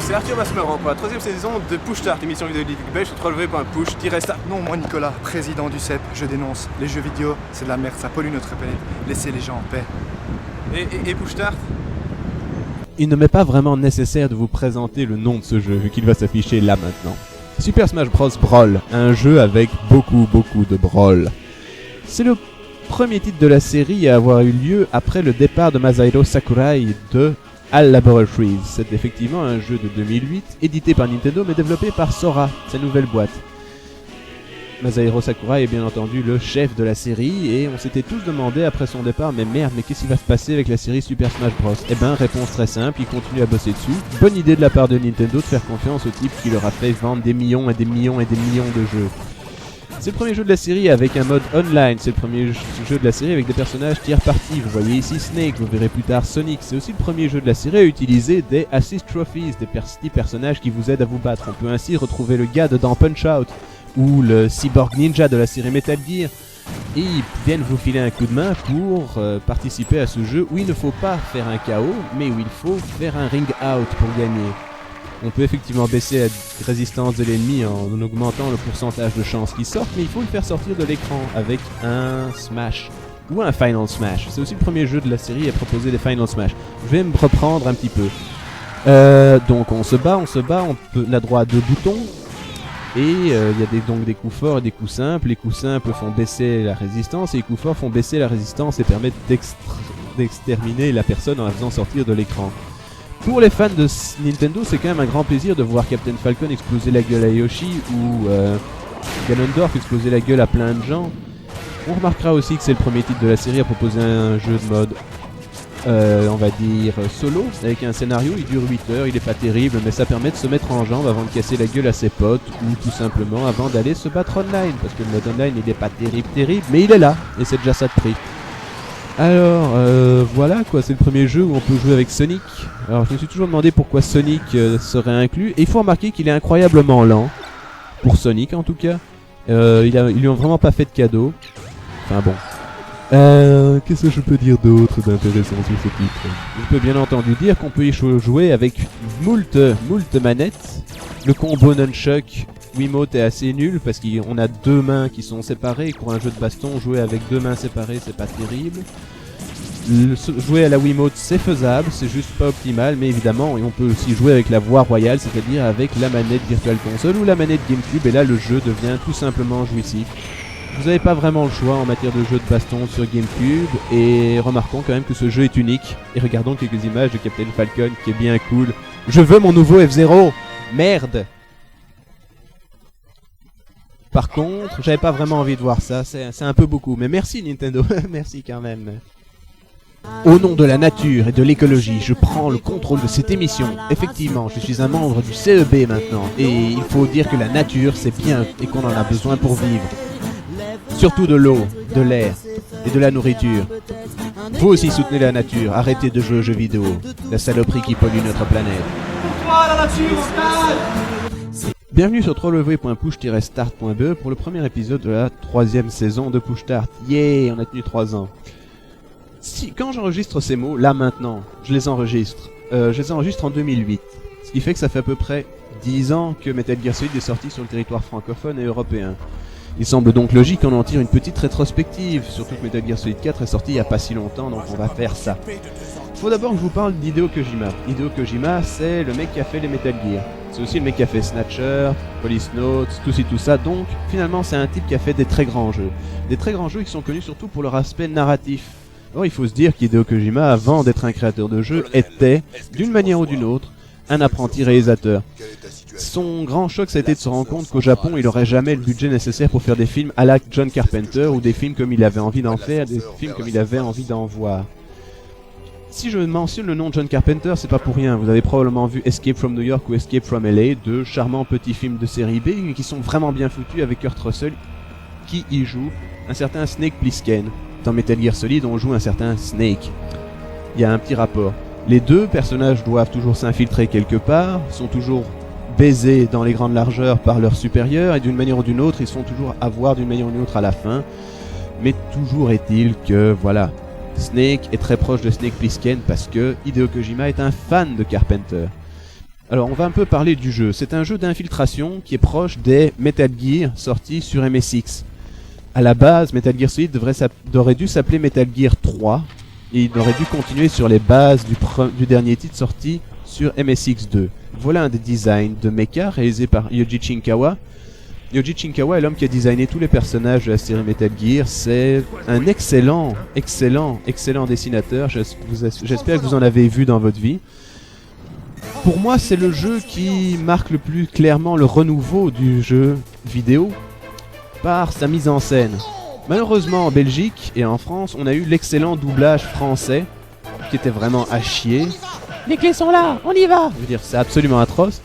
c'est Arthur Masmeran pour la 3ème saison de Push Start, émission vidéo belge sur www.push-start. Non, moi Nicolas, président du CEP, je dénonce. Les jeux vidéo, c'est de la merde, ça pollue notre planète. Laissez les gens en paix. Et Push Start? Il ne m'est pas vraiment nécessaire de vous présenter le nom de ce jeu, vu qu'il va s'afficher là maintenant. Super Smash Bros. Brawl, un jeu avec beaucoup de brawl. C'est le premier titre de la série à avoir eu lieu après le départ de Masahiro Sakurai de HAL Laboratories. C'est effectivement un jeu de 2008, édité par Nintendo mais développé par Sora, sa nouvelle boîte. Masahiro Sakurai est bien entendu le chef de la série et on s'était tous demandé après son départ mais merde, mais qu'est-ce qui va se passer avec la série Super Smash Bros? Eh ben, réponse très simple, il continue à bosser dessus. Bonne idée de la part de Nintendo de faire confiance au type qui leur a fait vendre des millions et des millions et des millions de jeux. C'est le premier jeu de la série avec un mode online, c'est le premier jeu de la série avec des personnages tiers parties. Vous voyez ici Snake, vous verrez plus tard Sonic. C'est aussi le premier jeu de la série à utiliser des Assist Trophies, des petits personnages qui vous aident à vous battre. On peut ainsi retrouver le gars dedans Punch-Out ou le cyborg ninja de la série Metal Gear. Et ils viennent vous filer un coup de main pour participer à ce jeu où il ne faut pas faire un KO, mais où il faut faire un ring out pour gagner. On peut effectivement baisser la résistance de l'ennemi en augmentant le pourcentage de chances qu'il sorte, mais il faut le faire sortir de l'écran avec un Smash ou un Final Smash. C'est aussi le premier jeu de la série à proposer des Final Smash. Je vais me reprendre un petit peu. Donc on se bat, on a droit à 2 boutons. Et il y a donc des coups forts et des coups simples. Les coups simples font baisser la résistance et les coups forts font baisser la résistance et permettent d'exterminer la personne en la faisant sortir de l'écran. Pour les fans de Nintendo, c'est quand même un grand plaisir de voir Captain Falcon exploser la gueule à Yoshi ou Ganondorf exploser la gueule à plein de gens. On remarquera aussi que c'est le premier titre de la série à proposer un jeu de mode, on va dire, solo, avec un scénario, il dure 8 heures, il est pas terrible, mais ça permet de se mettre en jambe avant de casser la gueule à ses potes, ou tout simplement avant d'aller se battre online, parce que le mode online il est pas terrible, mais il est là, et c'est déjà ça de prix. Alors, voilà quoi, c'est le premier jeu où on peut jouer avec Sonic. Alors je me suis toujours demandé pourquoi Sonic serait inclus, et il faut remarquer qu'il est incroyablement lent, pour Sonic en tout cas. Ils lui ont vraiment pas fait de cadeau. Enfin bon. Qu'est-ce que je peux dire d'autre d'intéressant sur ce titre? Je peux bien entendu dire qu'on peut y jouer avec moult manettes. Le combo nunchuck Wiimote est assez nul parce qu'on a 2 mains qui sont séparées. Pour un jeu de baston, jouer avec 2 mains séparées, c'est pas terrible. Jouer à la Wiimote, c'est faisable, c'est juste pas optimal, mais évidemment, on peut aussi jouer avec la voie royale, c'est-à-dire avec la manette Virtual Console ou la manette GameCube, et là le jeu devient tout simplement jouissif. Vous n'avez pas vraiment le choix en matière de jeu de baston sur GameCube, et remarquons quand même que ce jeu est unique. Et regardons quelques images de Captain Falcon qui est bien cool. Je veux mon nouveau F-Zero! Merde! Par contre, j'avais pas vraiment envie de voir ça, c'est un peu beaucoup. Mais merci Nintendo, merci quand même. Au nom de la nature et de l'écologie, je prends le contrôle de cette émission. Effectivement, je suis un membre du CEB maintenant, et il faut dire que la nature c'est bien et qu'on en a besoin pour vivre. Surtout de l'eau, de l'air et de la nourriture. Vous aussi soutenez la nature, arrêtez de jouer aux jeux vidéo, la saloperie qui pollue notre planète. Pour toi la nature, Bienvenue sur www.push-start.be pour le premier épisode de la 3ème saison de Push Start. Yeah, on a tenu 3 ans. Quand j'enregistre ces mots, là maintenant, je les enregistre en 2008. Ce qui fait que ça fait à peu près 10 ans que Metal Gear Solid est sorti sur le territoire francophone et européen. Il semble donc logique qu'on en tire une petite rétrospective, surtout que Metal Gear Solid 4 est sorti il n'y a pas si longtemps, donc on va faire ça. Il faut d'abord que je vous parle d'Hideo Kojima. Hideo Kojima, c'est le mec qui a fait les Metal Gear. C'est aussi le mec qui a fait Snatcher, Police Notes, tout ça. Donc, finalement, c'est un type qui a fait des très grands jeux. Des très grands jeux qui sont connus surtout pour leur aspect narratif. Or, il faut se dire qu'Hideo Kojima, avant d'être un créateur de jeux, était, d'une manière ou d'une autre, un apprenti réalisateur. Son grand choc, ça a été de se rendre compte qu'au Japon, il n'aurait jamais le budget nécessaire pour faire des films à la John Carpenter, ou des films comme il avait envie d'en faire, des films comme il avait envie d'en voir. Si je mentionne le nom de John Carpenter, c'est pas pour rien. Vous avez probablement vu Escape from New York ou Escape from LA, 2 charmants petits films de série B qui sont vraiment bien foutus avec Kurt Russell qui y joue un certain Snake Plissken. Dans Metal Gear Solid, on joue un certain Snake. Il y a un petit rapport. Les 2 personnages doivent toujours s'infiltrer quelque part, sont toujours baisés dans les grandes largeurs par leurs supérieurs, et d'une manière ou d'une autre, ils se font toujours avoir d'une manière ou d'une autre à la fin. Mais toujours est-il que, voilà, Snake est très proche de Snake Plissken parce que Hideo Kojima est un fan de Carpenter. Alors on va un peu parler du jeu. C'est un jeu d'infiltration qui est proche des Metal Gear sortis sur MSX. À la base, Metal Gear Solid aurait dû s'appeler Metal Gear 3 et il aurait dû continuer sur les bases du dernier titre sorti sur MSX 2. Voilà un des designs de mecha réalisé par Yoji Shinkawa. Yoji Shinkawa est l'homme qui a designé tous les personnages de la série Metal Gear. C'est un excellent dessinateur. J'espère que vous en avez vu dans votre vie. Pour moi, c'est le jeu qui marque le plus clairement le renouveau du jeu vidéo par sa mise en scène. Malheureusement, en Belgique et en France, on a eu l'excellent doublage français qui était vraiment à chier. Les clés sont là, on y va. Je veux dire, c'est absolument atroce.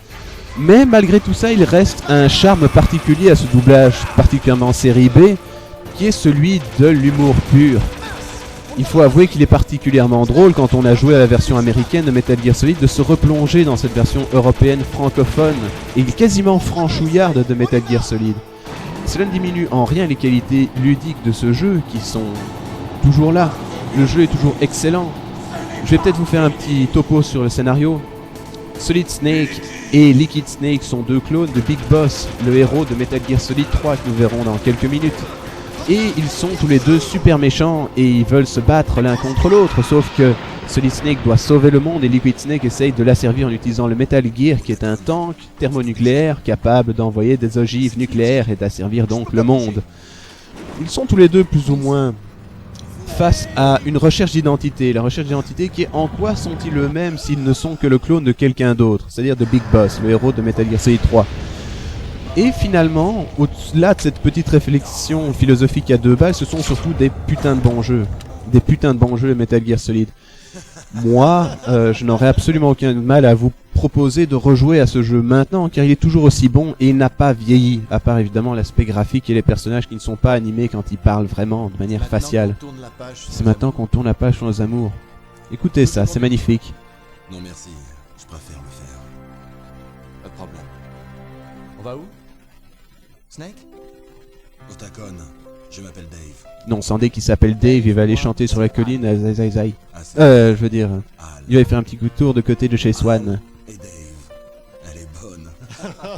Mais malgré tout ça, il reste un charme particulier à ce doublage, particulièrement série B, qui est celui de l'humour pur. Il faut avouer qu'il est particulièrement drôle quand on a joué à la version américaine de Metal Gear Solid de se replonger dans cette version européenne francophone et quasiment franchouillarde de Metal Gear Solid. Cela ne diminue en rien les qualités ludiques de ce jeu qui sont toujours là. Le jeu est toujours excellent. Je vais peut-être vous faire un petit topo sur le scénario. Solid Snake et Liquid Snake sont deux clones de Big Boss, le héros de Metal Gear Solid 3 que nous verrons dans quelques minutes. Et ils sont tous les deux super méchants et ils veulent se battre l'un contre l'autre, sauf que Solid Snake doit sauver le monde et Liquid Snake essaye de l'asservir en utilisant le Metal Gear qui est un tank thermonucléaire capable d'envoyer des ogives nucléaires et d'asservir donc le monde. Ils sont tous les deux plus ou moins face à une recherche d'identité. La recherche d'identité qui est en quoi sont-ils eux-mêmes s'ils ne sont que le clone de quelqu'un d'autre, c'est-à-dire de Big Boss, le héros de Metal Gear Solid 3. Et finalement, au-delà de cette petite réflexion philosophique à deux balles, ce sont surtout des putains de bons jeux. Des putains de bons jeux de Metal Gear Solid. Moi, je n'aurais absolument aucun mal à vous proposer de rejouer à ce jeu maintenant, car il est toujours aussi bon et il n'a pas vieilli, à part évidemment l'aspect graphique et les personnages qui ne sont pas animés quand ils parlent vraiment de manière faciale. C'est maintenant qu'on tourne la page sur nos amours. Écoutez ça, c'est magnifique. Non merci, je préfère le faire. Pas de problème. On va où? Snake? Otacon, je m'appelle Dave. Non, Sandé qui s'appelle Dave, il va aller chanter sur la colline à Zai Zai Zai. Je veux dire, il va faire un petit coup de tour de côté de chez Swan. Et Dave, elle est bonne.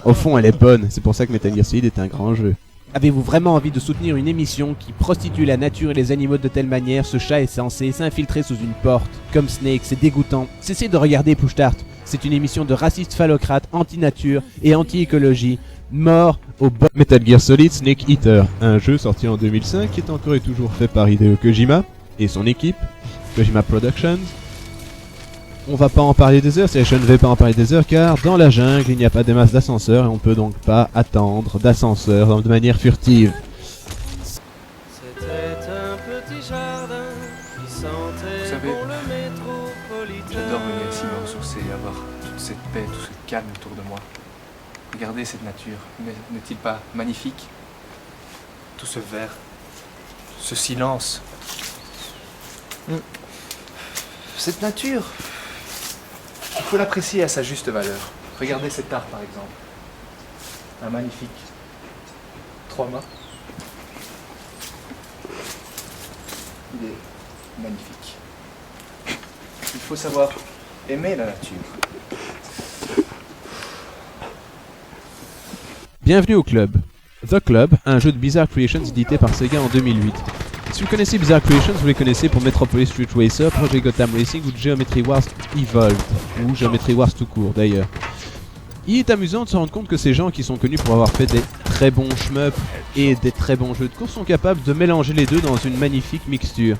Au fond, elle est bonne, c'est pour ça que Metal Gear Solid est un grand jeu. Avez-vous vraiment envie de soutenir une émission qui prostitue la nature et les animaux de telle manière? Ce chat est censé s'infiltrer sous une porte, comme Snake, c'est dégoûtant. Cessez de regarder Push Start. C'est une émission de racistes phallocrates, anti-nature et anti-écologie. Mort au Metal Gear Solid Snake Eater, un jeu sorti en 2005 qui est encore et toujours fait par Hideo Kojima et son équipe, Kojima Productions. On va pas en parler des heures, je ne vais pas en parler des heures car dans la jungle il n'y a pas de masse d'ascenseurs et on peut donc pas attendre d'ascenseurs de manière furtive. C'était un petit jardin qui sentait Vous savez, bon le métropolitain. J'adore venir ici me ressourcer et avoir toute cette paix, tout ce calme autour de moi. Regardez cette nature, n'est-il pas magnifique? Tout ce vert, ce silence. Cette nature, il faut l'apprécier à sa juste valeur. Regardez cet arbre par exemple. Un magnifique. 3 mains. Il est magnifique. Il faut savoir aimer la nature. Bienvenue au club. The Club, un jeu de Bizarre Creations édité par Sega en 2008. Si vous connaissez Bizarre Creations, vous les connaissez pour Metropolis Street Racer, Project Gotham Racing ou Geometry Wars Evolved, ou Geometry Wars tout court d'ailleurs. Il est amusant de se rendre compte que ces gens qui sont connus pour avoir fait des très bons shmups et des très bons jeux de course sont capables de mélanger les deux dans une magnifique mixture.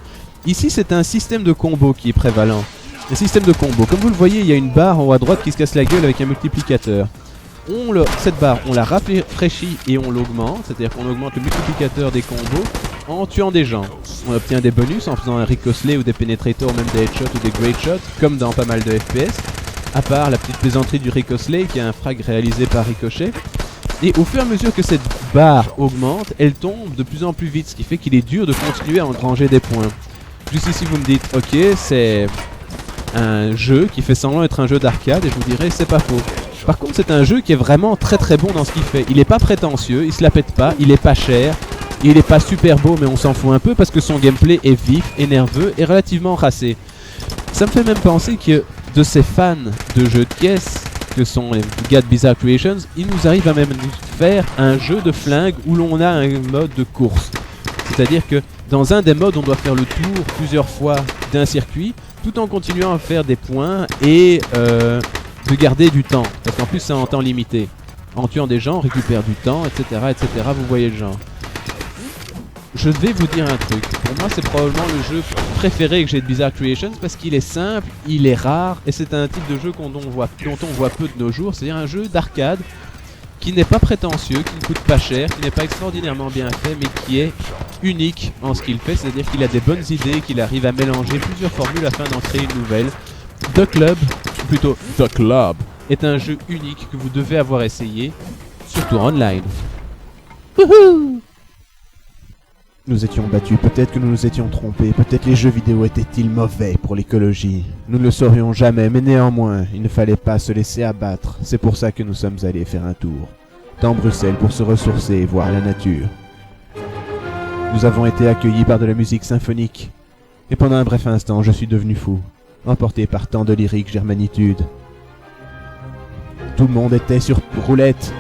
Ici c'est un système de combo qui est prévalent. Un système de combo. Comme vous le voyez, il y a une barre en haut à droite qui se casse la gueule avec un multiplicateur. Cette barre, on la rafraîchit et on l'augmente, c'est-à-dire qu'on augmente le multiplicateur des combos en tuant des gens. On obtient des bonus en faisant un ricochet ou des penetrators, ou même des headshots ou des great shots, comme dans pas mal de FPS, à part la petite plaisanterie du ricochet qui est un frag réalisé par ricochet. Et au fur et à mesure que cette barre augmente, elle tombe de plus en plus vite, ce qui fait qu'il est dur de continuer à engranger des points. Juste ici vous me dites, ok, c'est un jeu qui fait semblant être un jeu d'arcade, et je vous dirais, c'est pas faux. Par contre, c'est un jeu qui est vraiment très très bon dans ce qu'il fait. Il est pas prétentieux, il se la pète pas, il est pas cher, il est pas super beau, mais on s'en fout un peu parce que son gameplay est vif et nerveux et relativement racé. Ça me fait même penser que de ces fans de jeux de caisse, que sont les gars de Bizarre Creations, ils nous arrivent à même nous faire un jeu de flingue où l'on a un mode de course. C'est-à-dire que dans un des modes, on doit faire le tour plusieurs fois d'un circuit, tout en continuant à faire des points et de garder du temps. Parce qu'en plus, c'est en temps limité. En tuant des gens, on récupère du temps, etc., etc. Vous voyez le genre. Je vais vous dire un truc. Pour moi, c'est probablement le jeu préféré que j'ai de Bizarre Creations parce qu'il est simple, il est rare et c'est un type de jeu dont on voit peu de nos jours. C'est-à-dire un jeu d'arcade qui n'est pas prétentieux, qui ne coûte pas cher, qui n'est pas extraordinairement bien fait, mais qui est unique en ce qu'il fait. C'est-à-dire qu'il a des bonnes idées, qu'il arrive à mélanger plusieurs formules afin d'en créer une nouvelle. The Club est un jeu unique que vous devez avoir essayé, surtout online. Wouhou! Nous étions battus, peut-être que nous nous étions trompés, peut-être les jeux vidéo étaient-ils mauvais pour l'écologie. Nous ne le saurions jamais, mais néanmoins, il ne fallait pas se laisser abattre. C'est pour ça que nous sommes allés faire un tour dans Bruxelles pour se ressourcer et voir la nature. Nous avons été accueillis par de la musique symphonique, et pendant un bref instant, je suis devenu fou, emporté par tant de lyrique germanitude. Tout le monde était sur roulette.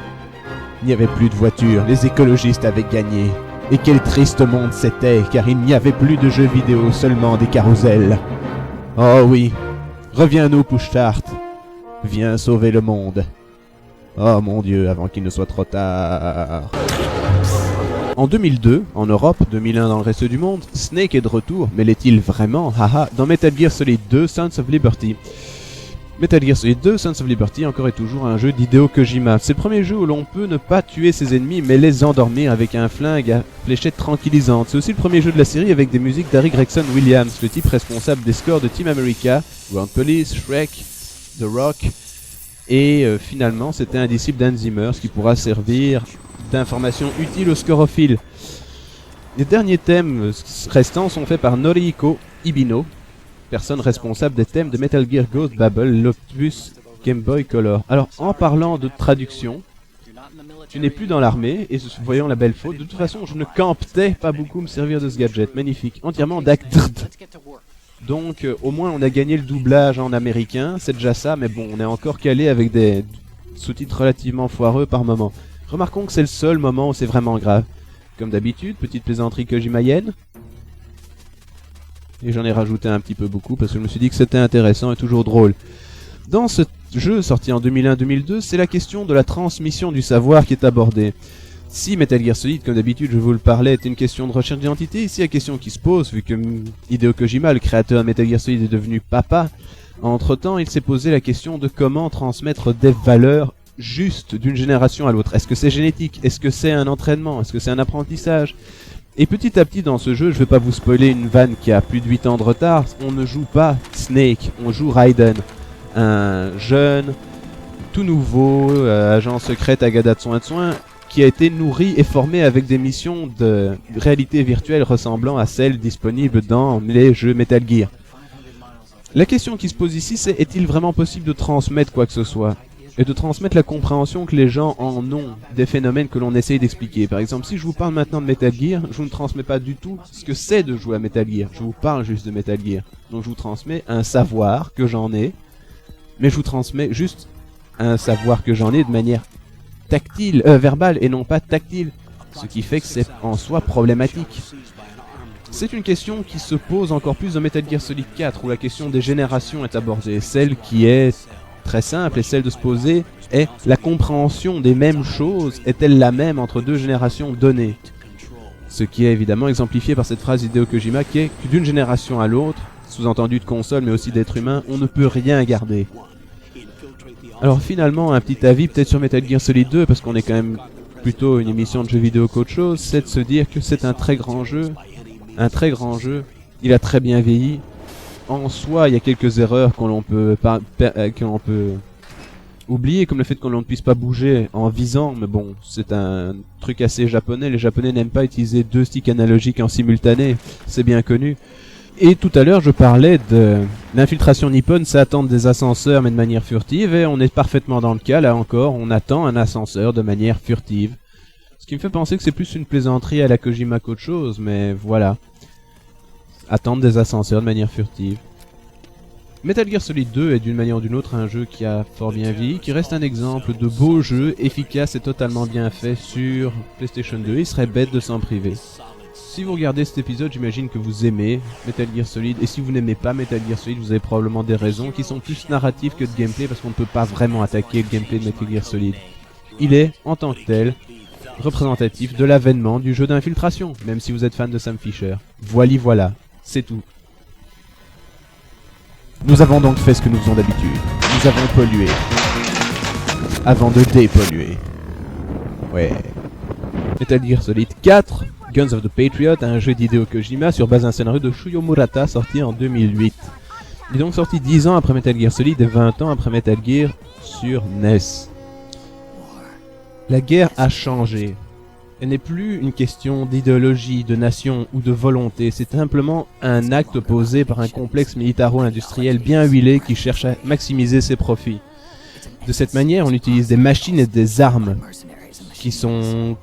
Il n'y avait plus de voitures, les écologistes avaient gagné. Et quel triste monde c'était, car il n'y avait plus de jeux vidéo, seulement des carousels. Oh oui, reviens-nous, Push-Start. Viens sauver le monde. Oh mon Dieu, avant qu'il ne soit trop tard. En 2002, en Europe, 2001 dans le reste du monde, Snake est de retour, mais l'est-il vraiment, haha, dans Metal Gear Solid 2 Sons of Liberty. Metal Gear Solid 2 Sons of Liberty encore et toujours un jeu d'Hideo Kojima. C'est le premier jeu où l'on peut ne pas tuer ses ennemis mais les endormir avec un flingue à fléchette tranquillisante. C'est aussi le premier jeu de la série avec des musiques d'Harry Gregson Williams, le type responsable des scores de Team America, Ground Police, Shrek, The Rock, et finalement c'était un disciple d'Hans Zimmer, ce qui pourra servir d'information utile aux scorophiles. Les derniers thèmes restants sont faits par Norihiko Ibino, personne responsable des thèmes de Metal Gear Ghost Babel, l'Opus Game Boy Color. Alors, en parlant de traduction, tu n'es plus dans l'armée, et voyons la belle faute, de toute façon, je ne camptais pas beaucoup me servir de ce gadget, magnifique, entièrement d'acte. Donc, au moins, on a gagné le doublage en américain, c'est déjà ça, mais bon, on est encore calé avec des sous-titres relativement foireux par moment. Remarquons que c'est le seul moment où c'est vraiment grave. Comme d'habitude, petite plaisanterie kojimaïenne. Et j'en ai rajouté un petit peu beaucoup parce que je me suis dit que c'était intéressant et toujours drôle. Dans ce jeu sorti en 2001-2002, c'est la question de la transmission du savoir qui est abordée. Si Metal Gear Solid, comme d'habitude je vous le parlais, est une question de recherche d'identité, ici la question qui se pose, vu que Hideo Kojima, le créateur de Metal Gear Solid, est devenu papa, entre-temps il s'est posé la question de comment transmettre des valeurs justes d'une génération à l'autre. Est-ce que c'est génétique? Est-ce que c'est un entraînement? Est-ce que c'est un apprentissage? Et petit à petit dans ce jeu, je vais pas vous spoiler une vanne qui a plus de 8 ans de retard, on ne joue pas Snake, on joue Raiden, un jeune, tout nouveau, agent secret à Gada de soin, qui a été nourri et formé avec des missions de réalité virtuelle ressemblant à celles disponibles dans les jeux Metal Gear. La question qui se pose ici, c'est est-il vraiment possible de transmettre quoi que ce soit ? Et de transmettre la compréhension que les gens en ont des phénomènes que l'on essaye d'expliquer. Par exemple, si je vous parle maintenant de Metal Gear, je vous ne transmets pas du tout ce que c'est de jouer à Metal Gear. Je vous parle juste de Metal Gear. Donc je vous transmets un savoir que j'en ai, mais je vous transmets juste un savoir que j'en ai de manière tactile, verbale et non pas tactile. Ce qui fait que c'est en soi problématique. C'est une question qui se pose encore plus dans Metal Gear Solid 4, où la question des générations est abordée. Celle qui est très simple et celle de se poser est la compréhension des mêmes choses est-elle la même entre deux générations données? Ce qui est évidemment exemplifié par cette phrase d'Hideo Kojima qui est que d'une génération à l'autre, sous-entendu de console mais aussi d'être humain, on ne peut rien garder. Alors finalement un petit avis peut-être sur Metal Gear Solid 2 parce qu'on est quand même plutôt une émission de jeux vidéo qu'autre chose, c'est de se dire que c'est un très grand jeu, il a très bien vieilli. En soi, il y a quelques erreurs qu'on peut oublier, comme le fait qu'on ne puisse pas bouger en visant, mais bon, c'est un truc assez japonais. Les japonais n'aiment pas utiliser deux sticks analogiques en simultané, c'est bien connu. Et tout à l'heure, je parlais de l'infiltration nippone, c'est attendre des ascenseurs mais de manière furtive, et on est parfaitement dans le cas, là encore, on attend un ascenseur de manière furtive. Ce qui me fait penser que c'est plus une plaisanterie à la Kojima qu'autre chose, mais voilà. Attendre des ascenseurs de manière furtive. Metal Gear Solid 2 est d'une manière ou d'une autre un jeu qui a fort bien vieilli, qui reste un exemple de beau jeu, efficace et totalement bien fait sur PlayStation 2. Il serait bête de s'en priver. Si vous regardez cet épisode, j'imagine que vous aimez Metal Gear Solid, et si vous n'aimez pas Metal Gear Solid, vous avez probablement des raisons qui sont plus narratives que de gameplay, parce qu'on ne peut pas vraiment attaquer le gameplay de Metal Gear Solid. Il est, en tant que tel, représentatif de l'avènement du jeu d'infiltration, même si vous êtes fan de Sam Fisher. Voilà, c'est tout. Nous avons donc fait ce que nous faisons d'habitude. Nous avons pollué. Avant de dépolluer. Ouais. Metal Gear Solid 4, Guns of the Patriot, un jeu d'Hideo Kojima sur base d'un scénario de Shuyo Murata sorti en 2008. Il est donc sorti 10 ans après Metal Gear Solid et 20 ans après Metal Gear sur NES. La guerre a changé. Elle n'est plus une question d'idéologie, de nation ou de volonté, c'est simplement un acte posé par un complexe militaro-industriel bien huilé qui cherche à maximiser ses profits. De cette manière, on utilise des machines et des armes qui sont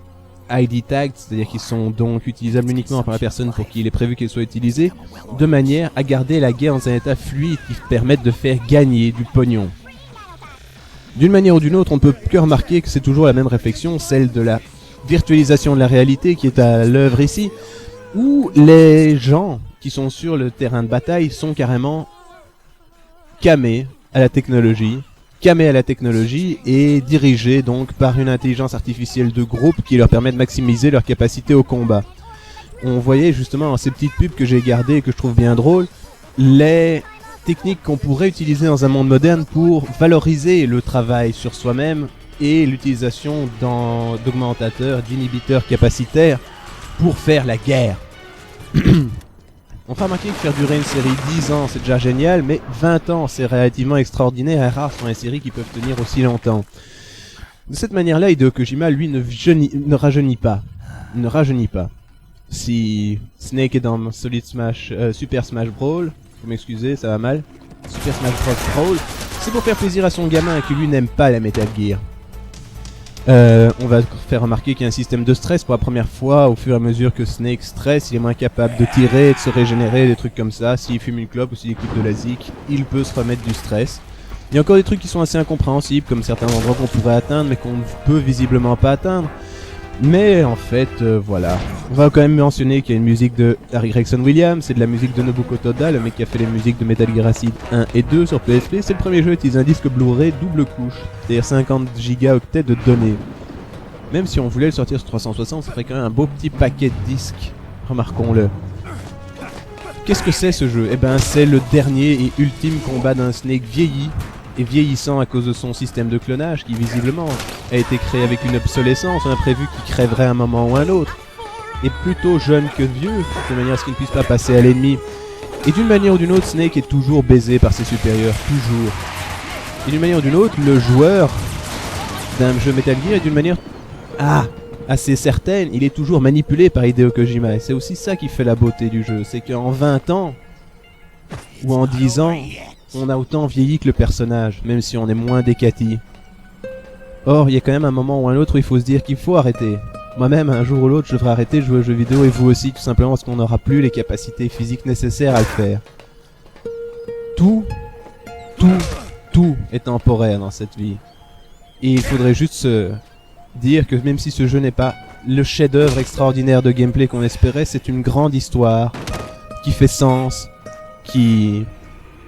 ID tagged, c'est-à-dire qui sont donc utilisables uniquement par la personne pour qui il est prévu qu'elles soient utilisées, de manière à garder la guerre dans un état fluide qui permette de faire gagner du pognon. D'une manière ou d'une autre, on ne peut que remarquer que c'est toujours la même réflexion, celle de la virtualisation de la réalité qui est à l'œuvre ici, où les gens qui sont sur le terrain de bataille sont carrément camés à la technologie et dirigés donc par une intelligence artificielle de groupe qui leur permet de maximiser leur capacité au combat. On voyait justement dans ces petites pubs que j'ai gardées et que je trouve bien drôles, les techniques qu'on pourrait utiliser dans un monde moderne pour valoriser le travail sur soi-même et l'utilisation d'augmentateurs, d'inhibiteurs capacitaires pour faire la guerre. On peut remarquer que faire durer une série 10 ans c'est déjà génial, mais 20 ans c'est relativement extraordinaire et rare sont les séries qui peuvent tenir aussi longtemps. De cette manière-là, Hideo Kojima, lui, ne rajeunit pas. Il ne rajeunit pas. Si Snake est dans Super Smash Brawl, vous m'excusez, ça va mal. Super Smash Bros. Brawl, c'est pour faire plaisir à son gamin qui lui n'aime pas la Metal Gear. On va faire remarquer qu'il y a un système de stress pour la première fois. Au fur et à mesure que Snake stresse, il est moins capable de tirer, de se régénérer, des trucs comme ça. S'il fume une clope ou s'il écoute de la zik, il peut se remettre du stress. Il y a encore des trucs qui sont assez incompréhensibles, comme certains endroits qu'on pourrait atteindre mais qu'on ne peut visiblement pas atteindre. Mais en fait, voilà. On va quand même mentionner qu'il y a une musique de Harry Gregson Williams, c'est de la musique de Nobuko Toda, le mec qui a fait les musiques de Metal Gear Acid 1 et 2 sur PSP. C'est le premier jeu à utiliser un disque Blu-ray double couche, c'est-à-dire 50 gigaoctets de données. Même si on voulait le sortir sur 360, ça ferait quand même un beau petit paquet de disques, remarquons-le. Qu'est-ce que c'est ce jeu? Eh ben c'est le dernier et ultime combat d'un Snake vieilli et vieillissant à cause de son système de clonage qui visiblement a été créé avec une obsolescence, un imprévu qui crèverait à un moment ou un autre, et plutôt jeune que vieux, de manière à ce qu'il ne puisse pas passer à l'ennemi. Et d'une manière ou d'une autre, Snake est toujours baisé par ses supérieurs, toujours. Et d'une manière ou d'une autre, le joueur d'un jeu Metal Gear est d'une manière assez certaine, il est toujours manipulé par Hideo Kojima, et c'est aussi ça qui fait la beauté du jeu, c'est qu'en 20 ans, ou en 10 ans, on a autant vieilli que le personnage, même si on est moins décati. Or, il y a quand même un moment ou un autre où il faut se dire qu'il faut arrêter. Moi-même, un jour ou l'autre, je devrais arrêter de jouer aux jeux vidéo, et vous aussi, tout simplement parce qu'on n'aura plus les capacités physiques nécessaires à le faire. Tout est temporaire dans cette vie. Et il faudrait juste se dire que même si ce jeu n'est pas le chef-d'œuvre extraordinaire de gameplay qu'on espérait, c'est une grande histoire qui fait sens, qui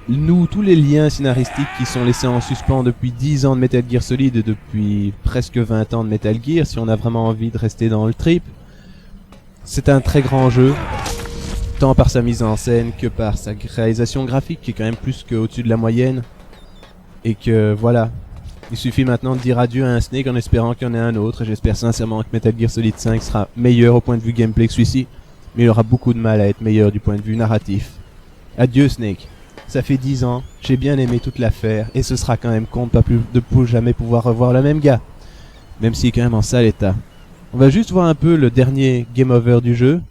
noue tous les liens scénaristiques qui sont laissés en suspens depuis 10 ans de Metal Gear Solid et depuis presque 20 ans de Metal Gear, si on a vraiment envie de rester dans le trip. C'est un très grand jeu, tant par sa mise en scène que par sa réalisation graphique, qui est quand même plus qu'au-dessus de la moyenne. Et que voilà, il suffit maintenant de dire adieu à un Snake en espérant qu'il y en ait un autre, et j'espère sincèrement que Metal Gear Solid 5 sera meilleur au point de vue gameplay que celui-ci, mais il aura beaucoup de mal à être meilleur du point de vue narratif. Adieu Snake. Ça fait 10 ans, j'ai bien aimé toute l'affaire, et ce sera quand même con de plus jamais pouvoir revoir le même gars. Même s'il est quand même en sale état. On va juste voir un peu le dernier game over du jeu.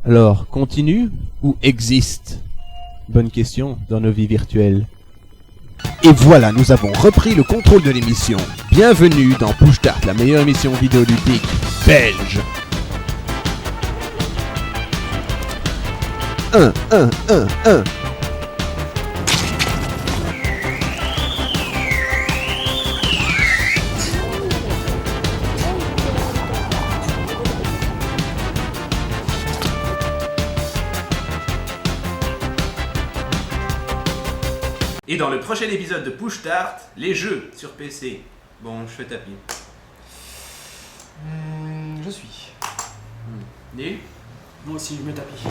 Alors, continue ou existe? Bonne question dans nos vies virtuelles. Et voilà, nous avons repris le contrôle de l'émission. Bienvenue dans Push Start, la meilleure émission vidéoludique belge. 1. Et dans le prochain épisode de Push Start, les jeux sur PC. Bon, je fais tapis. Je suis. Nil? Moi aussi, je me tapis.